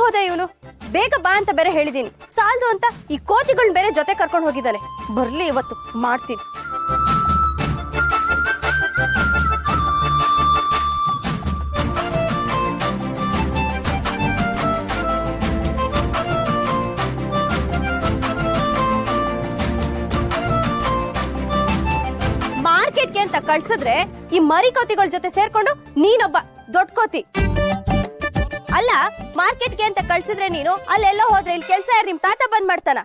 ಹೋದ ಇವನು? ಬೇಗ ಬಾ ಅಂತ ಬೇರೆ ಹೇಳಿದೀನಿ, ಸಾಲದು ಅಂತ ಈ ಕೋತಿಗಳನ್ನ ಬೇರೆ ಜೊತೆ ಕರ್ಕೊಂಡು ಹೋಗಿದ್ದಾನೆ. ಬರ್ಲಿ ಇವತ್ತು ಮಾಡ್ತೀನಿ. ಮಾರ್ಕೆಟ್ಗೆ ಅಂತ ಕಳ್ಸಿದ್ರೆ ಈ ಮರಿ ಕೋತಿಗಳ ಜೊತೆ ಸೇರ್ಕೊಂಡು ನೀನೊಬ್ಬ ದೊಡ್ಡ ಕೋತಿ. ಅಲ್ಲ, ಮಾರ್ಕೆಟ್ಗೆ ಅಂತ ಕಳ್ಸಿದ್ರೆ ನೀನು ಅಲ್ಲೆಲ್ಲೋ ಹೋದ್ರೆ ಇಲ್ಲಿ ಕೆಲ್ಸ ಯಾರು ನಿಮ್ ತಾತ ಬಂದ್ ಮಾಡ್ತಾನ?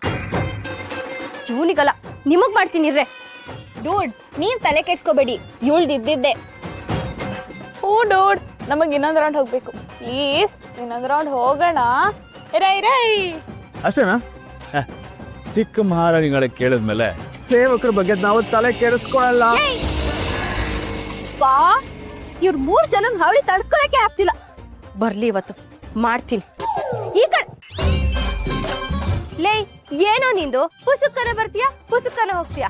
ಇವನಿಗಲ್ಲ, ನಿಮಗ್ ಮಾಡ್ತೀನಿ ಇರ್ರೆ. ಡೂಡ್, ನೀವ್ ತಲೆ ಕೆಡ್ಸ್ಕೋಬೇಡಿ, ಇಳ್ದಿದ್ದಿದ್ದೆ. ಹೂ ಡೂಡ್, ನಮಗ್ ಇನ್ನೊಂದ್ ರೌಂಡ್ ಹೋಗ್ಬೇಕು ಪ್ಲೀಸ್. ಇನ್ನೊಂದ್ ರೌಂಡ್ ಹೋಗೋಣ. ರೈ ಅಷ್ಟೇನಾ? ಚಿಕ್ಕ ಮಹಾರಾಣಿಗಳ ಕೇಳಿದ್ಮೇಲೆ ಸೇವಕರ ಬಗ್ಗೆ ನಾವು ತಲೆ ಕೆಡಿಸ್ಕೊಳ್ಳಲ್ಲ. ಬಾ, ಇವ್ರ 3 ಜನ ಹಾವಳಿ ತಡ್ಕೊಳಕ್ಕೆ ಆಗ್ತಿಲ್ಲ. ಬರ್ಲಿ ಇವತ್ತು ಮಾಡ್ತೀನಿ. ಈ ಕಡೆ ಲೇ, ಏನೋ ನಿಂದು? ಪುಸುಕನೆ ಬರ್ತೀಯಾ, ಪುಸುಕನೆ ಹೋಗ್ತೀಯಾ?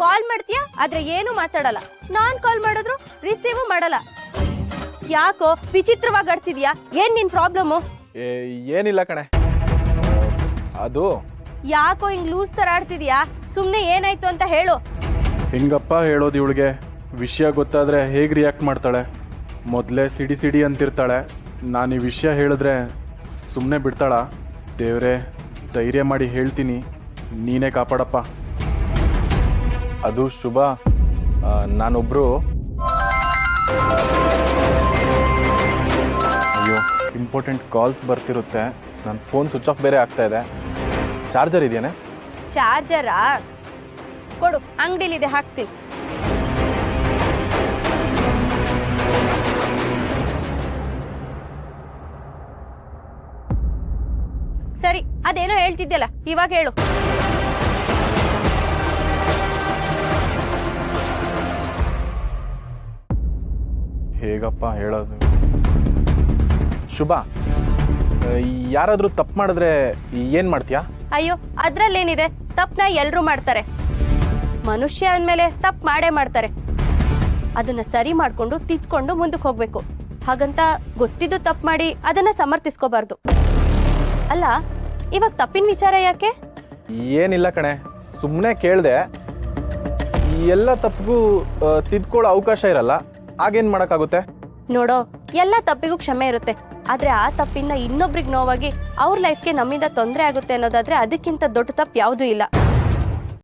ಕಾಲ್ ಮಾಡ್ತೀಯಾ, ಆದ್ರೆ ಏನು ಮಾತಾಡಲ್ಲ. ನಾನ್ ಕಾಲ್ ಮಾಡಿದ್ರು ರಿಸೀವ್ ಮಾಡಲ್ಲ. ಯಾಕೋ ವಿಚಿತ್ರವಾಗಿ ಆಡ್ತಿದ್ಯಾ? ಏನ್ ನಿನ್ ಪ್ರಾಬ್ಲಮ್ಮು? ಏನಿಲ್ಲ ಕಣೆ, ಅದು ಯಾಕೋ ಹಿಂಗ್ ಲೂಸ್ ತರ ಆಡ್ತಿದ್ಯಾ? ಸುಮ್ನೆ ಏನಾಯ್ತು ಅಂತ ಹೇಳು. ಹಿಂಗಪ್ಪ ಹೇಳೋದು ಇವಳಿಗೆ. ವಿಷಯ ಗೊತ್ತಾದ್ರೆ ಹೇಗೆ ರಿಯಾಕ್ಟ್ ಮಾಡ್ತಾಳೆ? ಮೊದಲೇ ಸಿಡಿ ಅಂತಿರ್ತಾಳೆ. ನಾನು ಈ ವಿಷಯ ಹೇಳಿದ್ರೆ ಸುಮ್ಮನೆ ಬಿಡ್ತಾಳ? ದೇವ್ರೆ, ಧೈರ್ಯ ಮಾಡಿ ಹೇಳ್ತೀನಿ, ನೀನೇ ಕಾಪಾಡಪ್ಪ. ಅದು ಶುಭ, ನಾನೊಬ್ರು ಅಯ್ಯೋ ಇಂಪಾರ್ಟೆಂಟ್ ಕಾಲ್ಸ್ ಬರ್ತಿರುತ್ತೆ. ನನ್ನ ಫೋನ್ ಸ್ವಿಚ್ ಆಫ್ ಬೇರೆ ಆಗ್ತಾ ಇದೆ. ಚಾರ್ಜರ್ ಇದೆಯೇನೆ? ಚಾರ್ಜರಾ? ಕೊಡು, ಅಂಗಡಿಲಿದೆ, ಹಾಕ್ತೀನಿ. ಸರಿ, ಅದೇನೋ ಹೇಳ್ತಿದ್ಯಲ್ಲ, ಇವಾಗ ಹೇಳು. ಹೇಗಪ್ಪ ಹೇಳೋದು? ಶುಭ, ಯಾರಾದ್ರೂ ತಪ್ಪು ಮಾಡಿದ್ರೆ ಏನ್ ಮಾಡ್ತೀಯಾ? ಅಯ್ಯೋ, ಅದ್ರಲ್ಲೇನಿದೆ? ತಪ್ಪನ ಎಲ್ರೂ ಮಾಡ್ತಾರೆ. ಮನುಷ್ಯ ಅಂದ್ಮೇಲೆ ತಪ್ಪು ಮಾಡೇ ಮಾಡ್ತಾರೆ. ಅದನ್ನ ಸರಿ ಮಾಡ್ಕೊಂಡು ತಿದ್ಕೊಂಡು ಮುಂದಕ್ಕೆ ಹೋಗ್ಬೇಕು. ಹಾಗಂತ ಗೊತ್ತಿದ್ದು ತಪ್ಪು ಮಾಡಿ ಅದನ್ನ ಸಮರ್ಥಿಸ್ಕೋಬಾರ್ದು. ಅಲ್ಲ, ಇವಾಗ ತಪ್ಪಿನ ವಿಚಾರ ಯಾಕೆ? ಏನಿಲ್ಲ ಕಣೆ, ಸುಮ್ಮನೆ ಕೇಳ್ದೆ. ಎಲ್ಲ ತಪ್ಪಿಗೂ ತಿದ್ಕೊಳ್ಳೋ ಅವಕಾಶ ಇರಲ್ಲ, ಆಗೇನ್ ಮಾಡಕ್ಕಾಗುತ್ತೆ? ನೋಡೋ, ಎಲ್ಲ ತಪ್ಪಿಗೂ ಕ್ಷಮೆ ಇರುತ್ತೆ. ಆದ್ರೆ ಆ ತಪ್ಪಿಂದ ಇನ್ನೊಬ್ರಿಗೆ ನೋವಾಗಿ ಅವ್ರ ಲೈಫ್ಗೆ ನಮ್ಮಿಂದ ತೊಂದರೆ ಆಗುತ್ತೆ ಅನ್ನೋದಾದ್ರೆ ಅದಕ್ಕಿಂತ ದೊಡ್ಡ ತಪ್ಪು ಯಾವುದೂ ಇಲ್ಲ.